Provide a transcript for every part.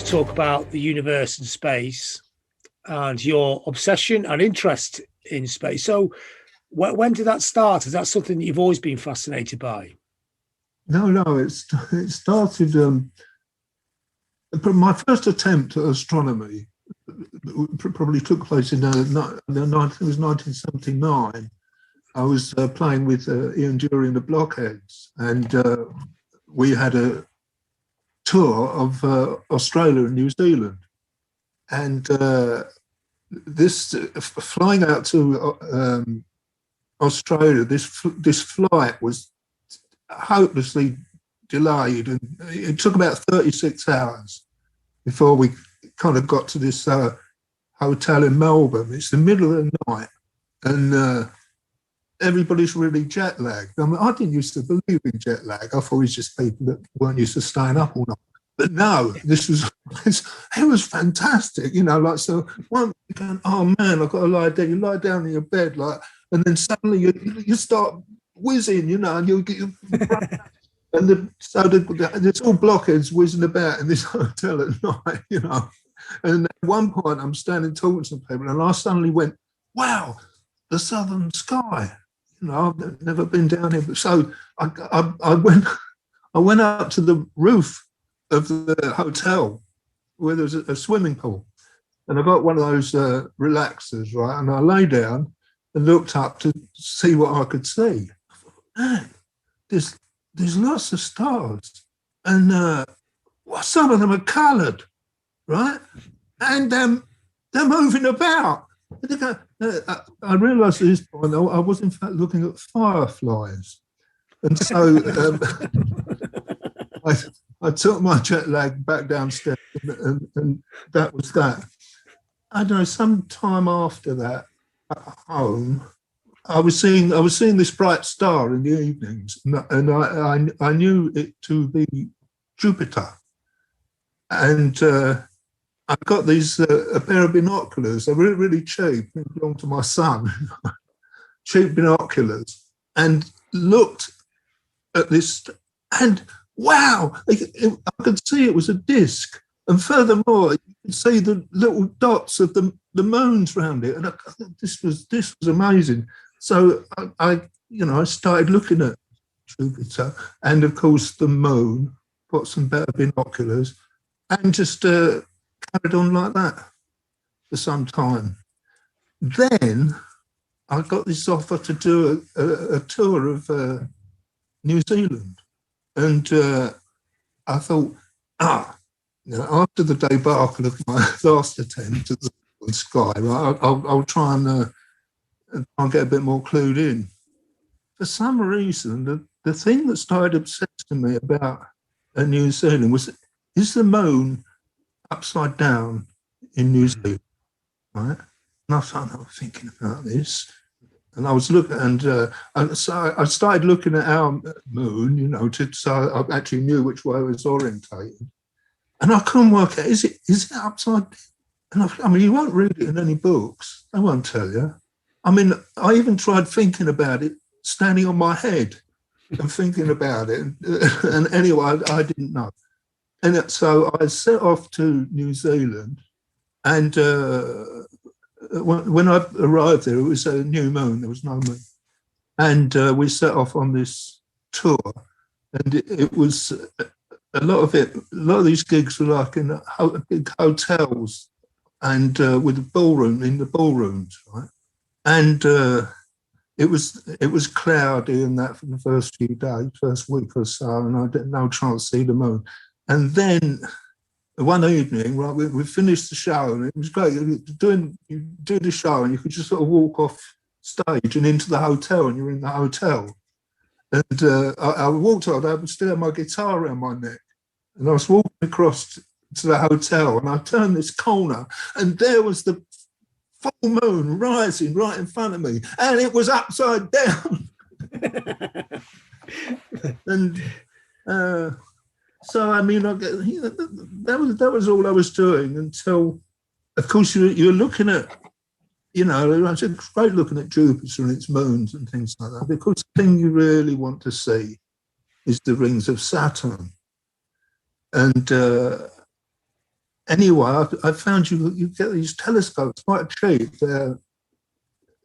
to talk about the universe and space and your obsession and interest in space. So when did that start? Is that something that you've always been fascinated by? No, it started, my first attempt at astronomy probably took place in, it was 1979. I was playing with Ian during the Blockheads, and we had a tour of Australia and New Zealand. And this flying out to Australia, this flight was hopelessly delayed, and it took about 36 hours before we kind of got to this hotel in Melbourne. It's the middle of the night, and everybody's really jet lagged. I mean, I didn't used to believe in jet lag. I thought it was just people that weren't used to staying up all night. But no, it was fantastic, you know. Like, so one going, oh man, I've got to lie down. You lie down in your bed, like, and then suddenly you start whizzing, you know, and you get and there's all blockheads whizzing about in this hotel at night, you know. And at one point, I'm standing talking to some people, and I suddenly went, "Wow, the southern sky." You know, I've never been down here, so I went up to the roof of the hotel where there's a swimming pool, and I got one of those relaxers, right, and I lay down and looked up to see what I could see. I thought, man, there's lots of stars, and well, some of them are coloured, right, and they're moving about. I realised at this point I was in fact looking at fireflies, and so I took my jet lag back downstairs, and that was that. I don't know. Some time after that, at home, I was seeing this bright star in the evenings, and I knew it to be Jupiter, and I got these a pair of binoculars. They're really, really cheap. They belonged to my son. Cheap binoculars, and looked at this, and wow, I could see it was a disc, and furthermore, you could see the little dots of the moons around it, and this was amazing. So I started looking at Jupiter, and of course the moon. Got some better binoculars, and just carried on like that for some time. Then I got this offer to do a tour of New Zealand. And I thought, after the debacle of my last attempt at the sky, right, I'll try and I'll get a bit more clued in. For some reason, the thing that started obsessing me about New Zealand was, is the moon upside down in New Zealand, right? And I started thinking about this. And I was looking, and so I started looking at our moon, you know, so I actually knew which way it was orientated. And I couldn't work out, is it upside down? And I mean, you won't read it in any books. They won't tell you. I mean, I even tried thinking about it, standing on my head and thinking about it. And anyway, I didn't know. And so I set off to New Zealand, and when I arrived there, it was a new moon. There was no moon, and we set off on this tour, and it was a lot of these gigs were like in big hotels, and with a ballroom in the ballrooms, right? And it was cloudy and that for the first few days, first week or so, and I didn't no chance to see the moon. And then one evening, right, we finished the show, and it was great. You do the show, and you could just sort of walk off stage and into the hotel, and you're in the hotel. And I walked out, I still had my guitar around my neck, and I was walking across to the hotel, and I turned this corner, and there was the full moon rising right in front of me, and it was upside down. And so, I mean, that was all I was doing until, of course, you're looking at, you know, it's great looking at Jupiter and its moons and things like that. Because the thing you really want to see is the rings of Saturn. And anyway, I found you get these telescopes quite cheap. They're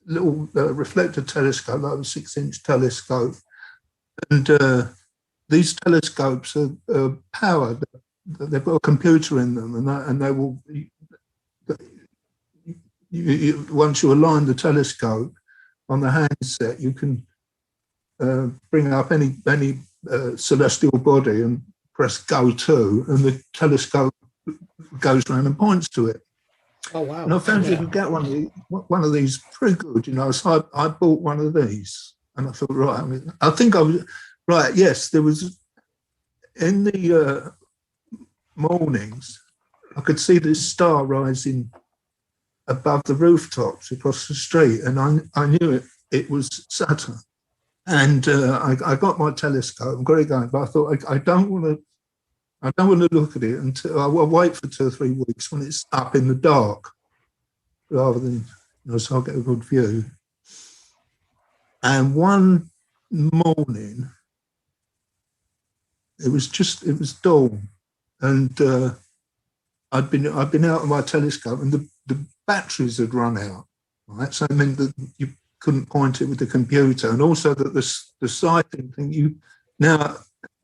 little reflector telescope, like a 6-inch telescope, and these telescopes are powered. They've got a computer in them, and they will. Once you align the telescope on the handset, you can bring up any celestial body and press go to, and the telescope goes around and points to it. Oh wow! And I found you could get one of these pretty good, So I bought one of these, and I thought, right. I think I was right. Yes, there was in the mornings. I could see this star rising above the rooftops across the street, and I knew it was Saturn. And I got my telescope and got it going, but I thought I don't want to look at it until I'll wait for 2 or 3 weeks when it's up in the dark, rather than so I'll get a good view. And one morning, it was dawn, and I'd been out of my telescope, and the batteries had run out. Right, so it meant that you couldn't point it with the computer, and also that the sighting thing. Now,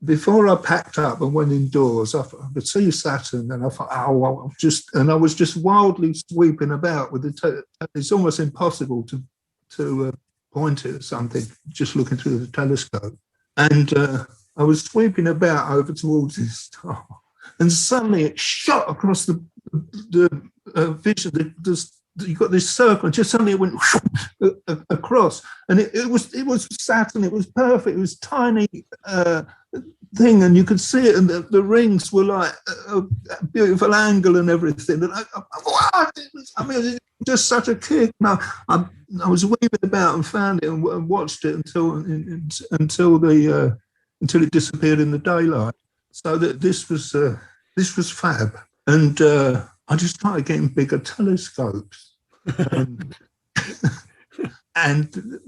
before I packed up and went indoors, I could see Saturn, and I thought, I was just wildly sweeping about with the. It's almost impossible to point it at something just looking through the telescope, and I was sweeping about over towards this star, and suddenly it shot across the vision. You got this circle, and just suddenly it went across, and it was Saturn. It was perfect. It was tiny thing, and you could see it, and the rings were like a beautiful angle and everything. And it was just such a kick. Now I was weaving about and found it and watched it until it disappeared in the daylight. So that this was fab, and I just started getting bigger telescopes, and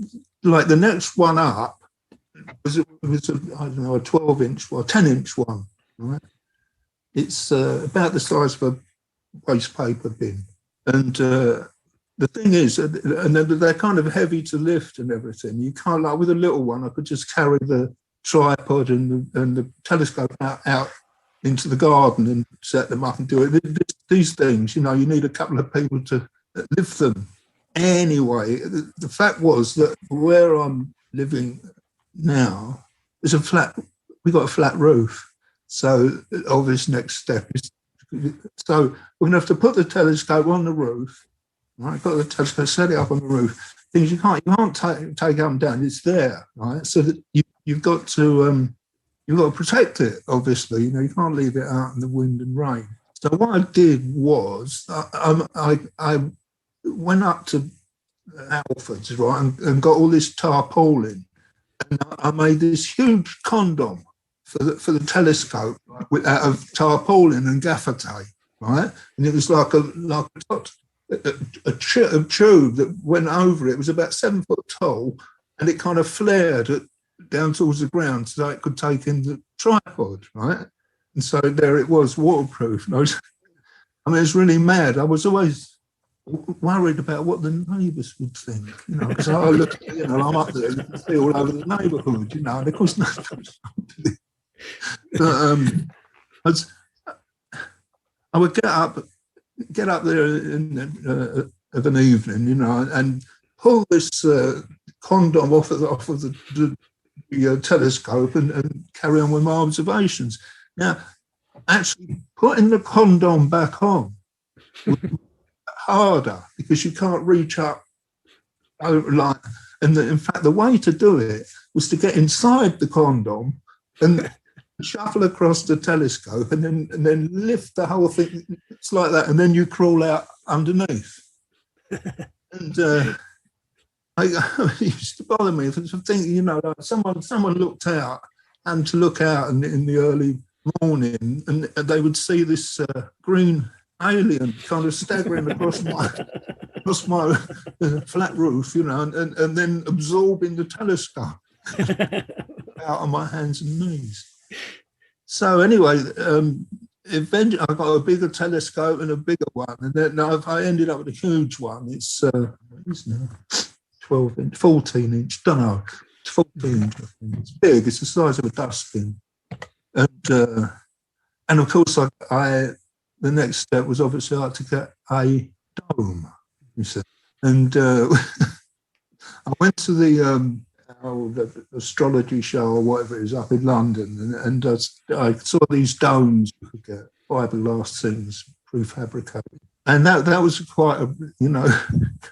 like the next one up was a 12-inch or 10-inch one. Right? It's about the size of a waste paper bin, and the thing is, and they're kind of heavy to lift and everything. You can't, like with a little one, I could just carry the tripod and the telescope out into the garden and set them up and do it. These things, you need a couple of people to lift them. Anyway, the fact was that where I'm living now is we got a flat roof. So the obvious next step is, so we're going to have to put the telescope on the roof. Right, got the telescope, set it up on the roof. Things you can't take up and down. It's there, right? So that you've got to protect it. Obviously, you can't leave it out in the wind and rain. So what I did was I went up to Alfred's, right, and got all this tarpaulin, and I made this huge condom for the telescope, right, out of tarpaulin and gaffer tape, right, and it was like a tube that went over it. It was about 7 foot tall, and it kind of flared down towards the ground so it could take in the tripod, right? And so there it was, waterproof. And it's really mad. I was always worried about what the neighbours would think, because I look, I'm up there, you can see all over the neighbourhood, and of course, but I would get up there of an evening, and pull this condom off of the telescope and carry on with my observations. Now, actually putting the condom back on was harder because you can't reach up like. And in fact, the way to do it was to get inside the condom and shuffle across the telescope, and then lift the whole thing. It's like that, and then you crawl out underneath. And it used to bother me to think, like someone looked out, and to look out in the early morning, and they would see this green alien kind of staggering across my flat roof, and then absorbing the telescope out on my hands and knees. So anyway, eventually I got a bigger telescope and a bigger one, and then I ended up with a huge one. It's what is it now? 12-inch, 14-inch, don't know, it's 14-inch. I think it's big. It's the size of a dustbin, and of course the next step was obviously I had to get a dome. You see, and I went to the astrology show or whatever it is up in London, and I saw these domes you could get, fiberglass things, prefabricated, and that was quite a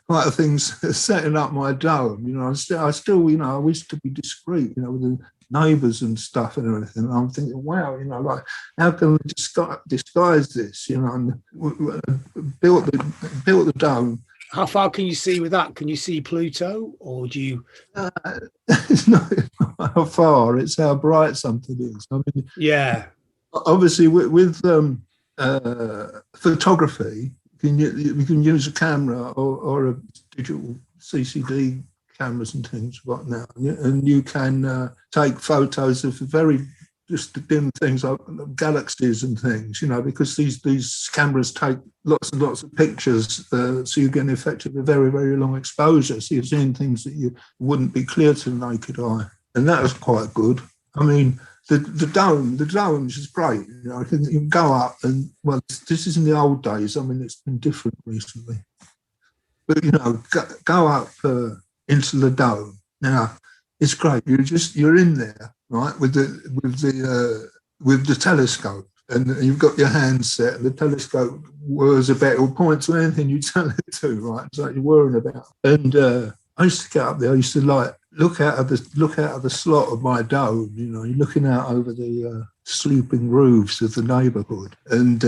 quite a thing setting up my dome. I still I wish to be discreet, with the neighbours and stuff and everything. And I'm thinking, wow, like how can we disguise this? And built the dome. How far can you see with that? Can you see Pluto, or do you? It's not how far; it's how bright something is. I mean, yeah. Obviously, with photography, we can use a camera or a digital CCD cameras and things like now, and you can take photos of very just dim things like galaxies and things, because these cameras take lots and lots of pictures, so you get effectively a very, very long exposure. So you're seeing things that you wouldn't be clear to the naked eye, and that was quite good. I mean, the dome is just great. You can go up and, well, this is in the old days. I mean, it's been different recently, but go up into the dome. Now, it's great. You're in there, right, with the telescope, and you've got your hand set, and the telescope whirs about, it'll point to anything you tell it to, right? It's like you're whirring about. And I used to get up there. I used to look out of the slot of my dome. You're looking out over the sleeping roofs of the neighbourhood, and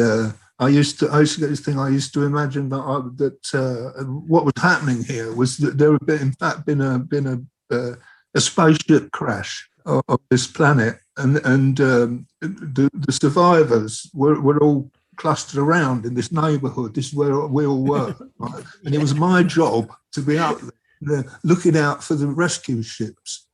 I used to get this thing. I used to imagine that what was happening here was that there had in fact been a spaceship crash of this planet, and the survivors were all clustered around in this neighbourhood. This is where we all were, right? And it was my job to be out there looking out for the rescue ships.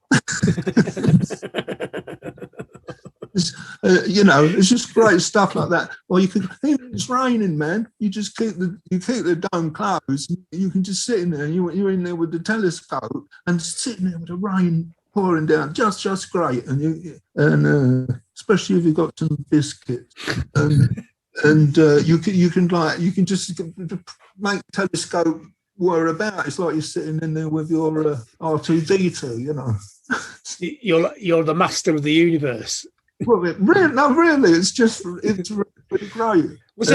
It's just great stuff like that. Or you could, even it's raining, man. You just keep the dome closed. You can just sit in there. You're in there with the telescope and sitting there with the rain pouring down, just great. And especially if you've got some biscuits, and you can just make the telescope whir about. It's like you're sitting in there with your R2D2, You're the master of the universe. Well, really, it's really great. Is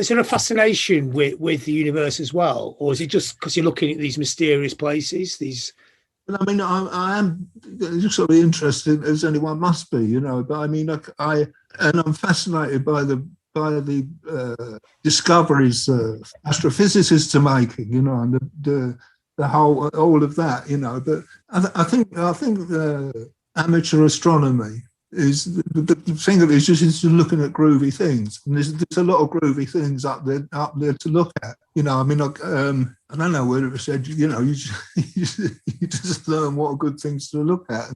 there a fascination with the universe as well, or is it just because you're looking at these mysterious places? Well, I mean, I am just sort of interested, as anyone must be, But I mean, I'm fascinated by the discoveries astrophysicists are making, and the whole all of that, But I think amateur astronomy is the thing of it is just looking at groovy things, and there's a lot of groovy things up there to look at. I mean, I don't know whether it said, you just learn what are good things to look at.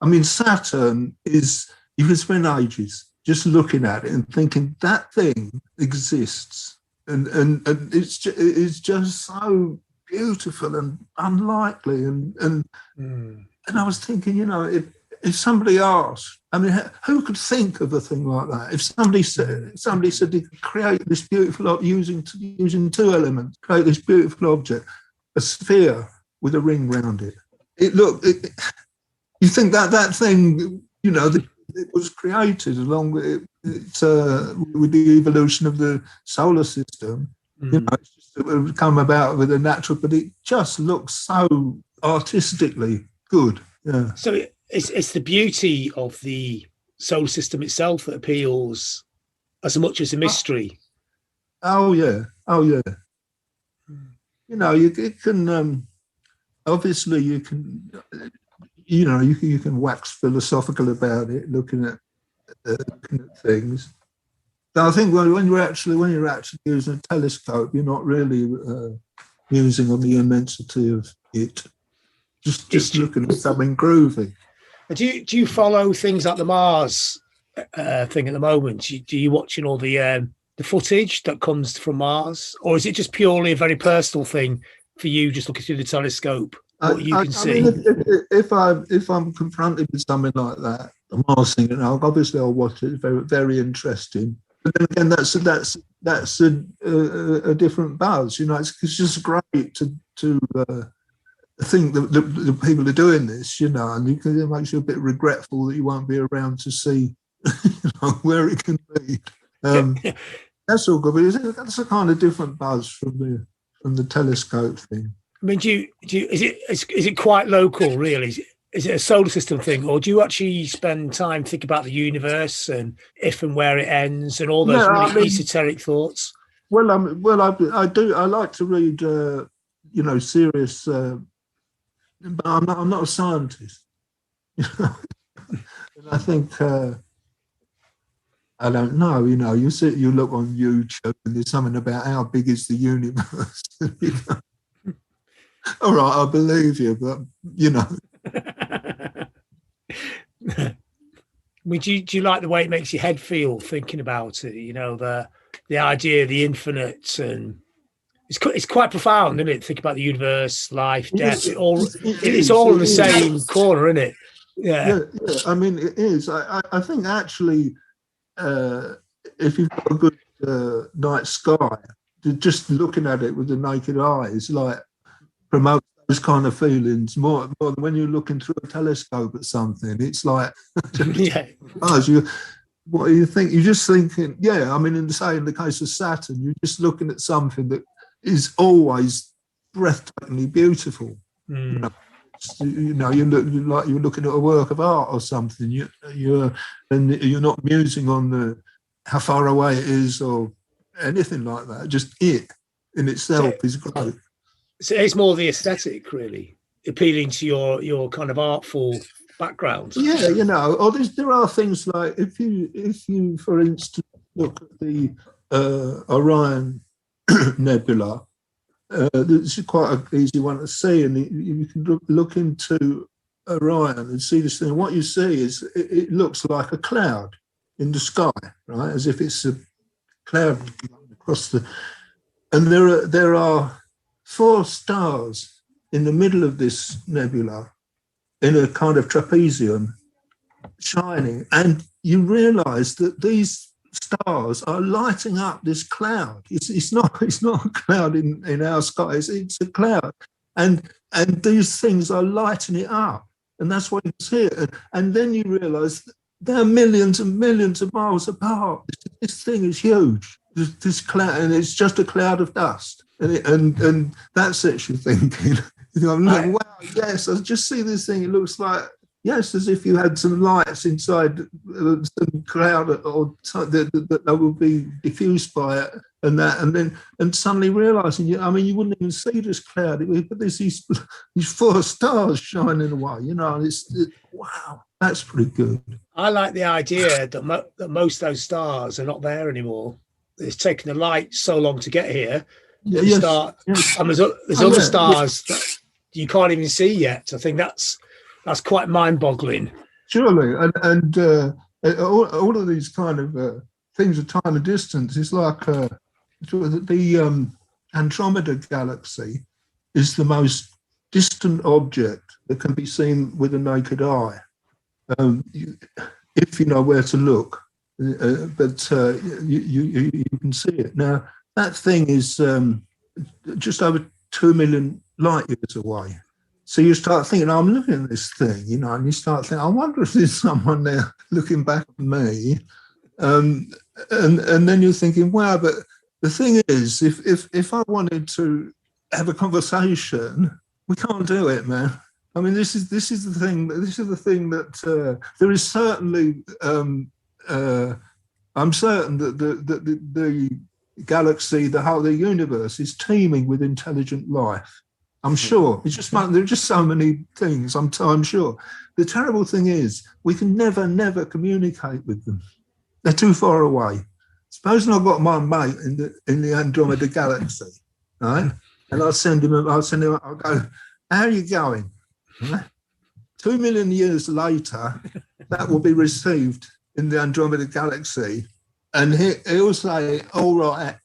I mean, Saturn is, you can spend ages just looking at it and thinking that thing exists, and it's just so beautiful and unlikely, and I was thinking, if somebody asked, I mean, who could think of a thing like that? If somebody said they could create this beautiful, using two elements, create this beautiful object, a sphere with a ring round it. You think that thing, it was created along with the evolution of the solar system. It's just, it would come about with a natural, but it just looks so artistically good. Yeah. So it's the beauty of the solar system itself that appeals as much as a mystery. Oh yeah. You can obviously you can wax philosophical about it, looking at things. But I think when you're actually using a telescope, you're not really musing on the immensity of it. Just looking at something groovy. Do you follow things like the Mars thing at the moment? Do you watching all the footage that comes from Mars, or is it just purely a very personal thing for you, just looking through the telescope, what you can see? Mean, if I'm confronted with something like that, the Mars thing, and obviously I'll watch it. It's very, very interesting. But then again, that's a different buzz. It's just great to think that the people are doing this, and it makes you a bit regretful that you won't be around to see where it can be. That's all good, but that's a kind of different buzz from the telescope thing. I mean, is it quite local, really? Is it a solar system thing, or do you actually spend time thinking about the universe and if and where it ends and all those esoteric thoughts? Well, I do. I like to read, serious. But I'm not a scientist. And I think I don't know. You look on YouTube and there's something about how big is the universe. All right, I believe you, but I mean, do you like the way it makes your head feel thinking about it? The idea of the infinite, and it's quite profound, isn't it? Think about the universe, life, death. It's all in the same corner, isn't it? Yeah. I mean, it is. I think actually, if you've got a good night sky, just looking at it with the naked eye is like promotes those kind of feelings more than when you're looking through a telescope at something. It's like, what do you think? You're just thinking, in the case of Saturn, you're just looking at something that is always breathtakingly beautiful. You're looking at a work of art or something. You're not musing on how far away it is or anything like that. Just it in itself is great. So it's more the aesthetic, really, appealing to your kind of artful background. Yeah, or there are things like if you for instance look at the Orion Nebula, this is quite an easy one to see, and you can look into Orion and see this thing. What you see is it looks like a cloud in the sky, right? As if it's a cloud across and there are 4 stars in the middle of this nebula in a kind of trapezium shining, and you realize that these stars are lighting up this cloud. It's not a cloud in our skies, it's a cloud, and these things are lighting it up, and that's what you see. And then you realize they're millions and millions of miles apart. This thing is huge, this cloud, and it's just a cloud of dust, and that sets you thinking. I'm like, wow, yes, I just see this thing. It looks like, yes, as if you had some lights inside some cloud or that will be diffused by it, and suddenly realizing, you wouldn't even see this cloud, but there's these 4 stars shining away, and wow, that's pretty good. I like the idea that most of those stars are not there anymore. It's taken the light so long to get here. And there's other stars that you can't even see yet. I think that's quite mind-boggling. Surely, and all of these kind of things of time and distance is like the Andromeda galaxy is the most distant object that can be seen with the naked eye, if you know where to look. But you can see it. Now, that thing is just over 2 million light years away. So you start thinking, I'm looking at this thing, and you start thinking, I wonder if there's someone there looking back at me. And then you're thinking, wow, but the thing is, if I wanted to have a conversation, we can't do it, man. I mean, this is the thing. This is the thing that there is certainly. I'm certain that the galaxy, the universe, is teeming with intelligent life. I'm sure. There are just so many things. I'm sure. The terrible thing is we can never communicate with them. They're too far away. Supposing I've got my mate in the Andromeda galaxy, right? And I'll go, how are you going? Right? 2 million years later, that will be received in the Andromeda Galaxy, and he'll say, "All right,"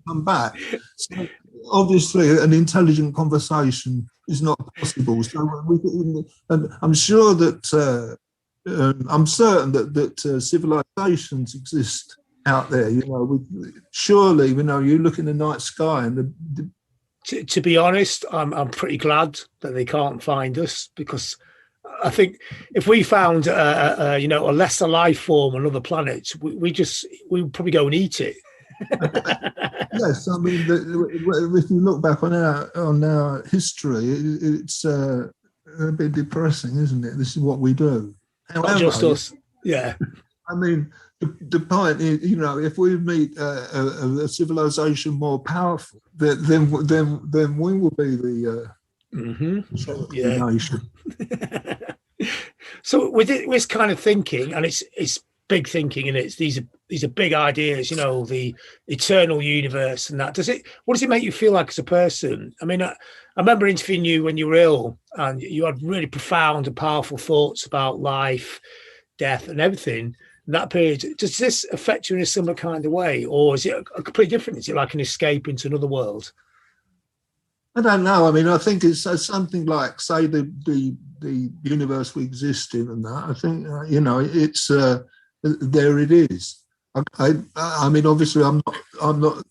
come back. So obviously, an intelligent conversation is not possible. So, and I'm sure that I'm certain that civilizations exist out there. Surely, you look in the night sky and to be honest, I'm pretty glad that they can't find us, because I think if we found a lesser life form on other planets, we would probably go and eat it. Yes, I mean, if you look back on our history, it's a bit depressing, isn't it? This is what we do. However, not just us. Yeah. I mean, the point is, if we meet a civilization more powerful, then we will be the nation. So with this kind of thinking, and it's big thinking, and these are big ideas, the eternal universe and that. What does it make you feel like as a person? I mean, I remember interviewing you when you were ill, and you had really profound and powerful thoughts about life, death, and everything. In that period, does this affect you in a similar kind of way, or is it a completely different? Is it like an escape into another world? I don't know. I mean, I think it's something like, say, the universe we exist in, and that. I think it's there. It is. I mean, obviously, I'm not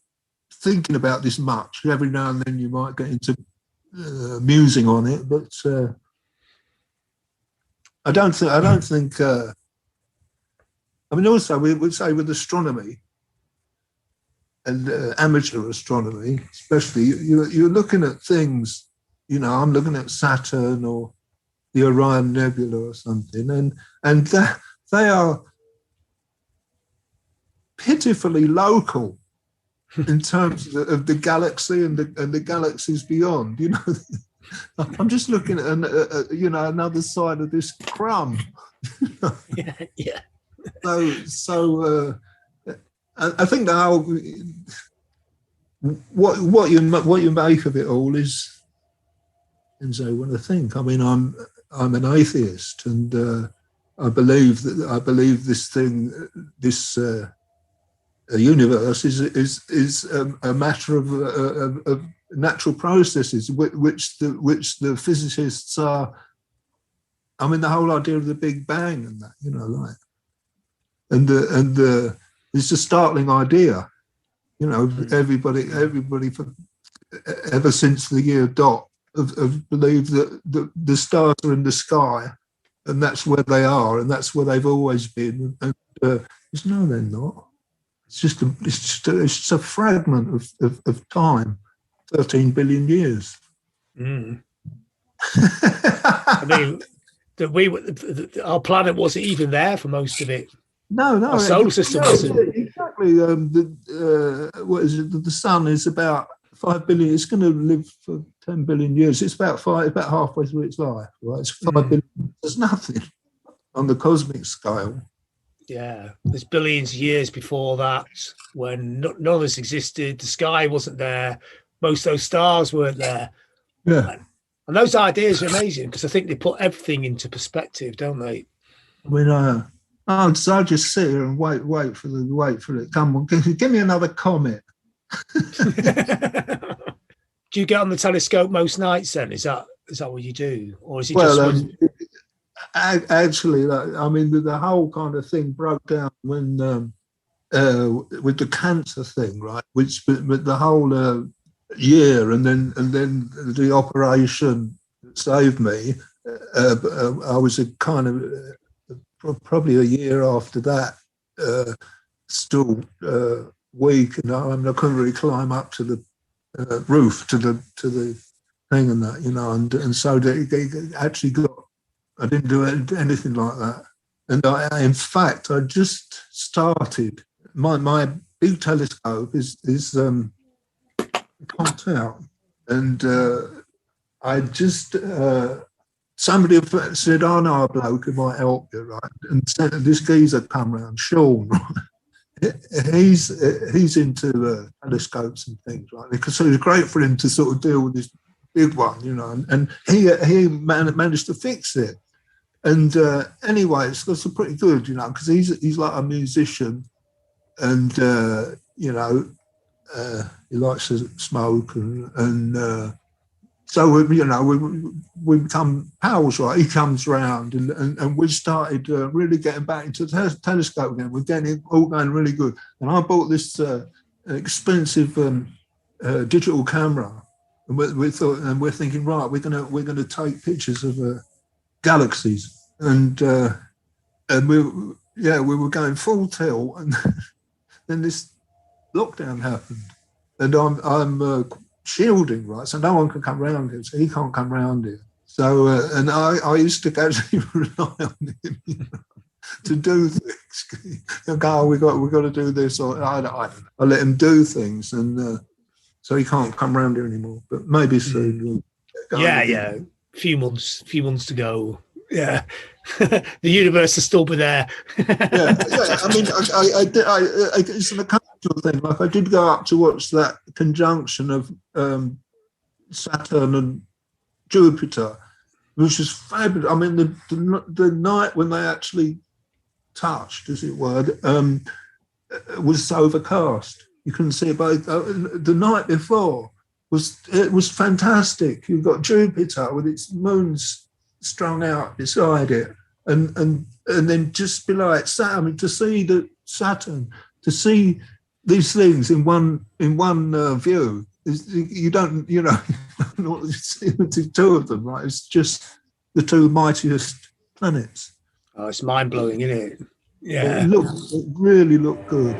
thinking about this much. Every now and then, you might get into musing on it, but I don't think. I mean, also, we would say with astronomy and amateur astronomy, especially, you're looking at things, I'm looking at Saturn or the Orion Nebula or something, and they are pitifully local in terms of the galaxy and the galaxies beyond. I'm just looking at another side of this crumb. Yeah. So I think now what you make of it all is, what I think. I mean, I'm an atheist, and I believe this universe is a matter of natural processes, which the physicists are. I mean, the whole idea of the Big Bang and that, and it's a startling idea, everybody for ever since the year dot have believed that the stars are in the sky, and that's where they are, and that's where they've always been. And no, they're not. It's just a fragment of time, 13 billion years. Mm. I mean, our planet wasn't even there for most of it. No, our solar system wasn't. Exactly. What is it? The sun is about 5 billion. It's going to live for 10 billion years. It's about halfway through its life. Right? It's 5 billion. There's nothing on the cosmic scale. Yeah, there's billions of years before that when none of this existed. The sky wasn't there. Most of those stars weren't there. Yeah. And those ideas are amazing, because I think they put everything into perspective, don't they? I mean, I'll just sit here and wait for it. Come on, give me another comet. Do you get on the telescope most nights then? Is that what you do? Or is it actually, I mean, the whole kind of thing broke down when with the cancer thing, right? Which with the whole year, and then the operation saved me. I was a kind of probably a year after that, still weak, and I couldn't really climb up to the roof to the thing and that, and so they actually got. I didn't do anything like that, and in fact, I just started. My big telescope is conked out, and I just somebody said, "I know a bloke who might help you," right? And sent this geezer come round, Sean. He's into telescopes and things, right? Because so it was great for him to sort of deal with this big one, and he managed to fix it. And anyway, it's pretty good, you know, because he's like a musician, and you know, he likes to smoke, and so we become pals, right? He comes round, and we started really getting back into the telescope again. We're getting it all going really good. And I bought this expensive digital camera, and we thought, and we're thinking, right, we're gonna take pictures of galaxies, and we were going full tilt, and then this lockdown happened, and I'm shielding, right? So no one can come round here. So he can't come round here. So and I used to actually rely on him, you know, to do things. Okay, we got to do this, or I don't know. I let him do things, and so he can't come round here anymore. But maybe soon. Yeah. Few months to go. Yeah. The universe will still be there. yeah. I mean, it's an occasional thing. Like I did go up to watch that conjunction of Saturn and Jupiter, which is fabulous. I mean, the night when they actually touched, as it were, was overcast. You couldn't see it, but the night before was fantastic. You've got Jupiter with its moons strung out beside it, and then just below it, Saturn. To see the Saturn, to see these things in one view, you don't know the two of them, right? It's just the two mightiest planets. Oh, it's mind blowing, isn't it? Yeah, it really looked good.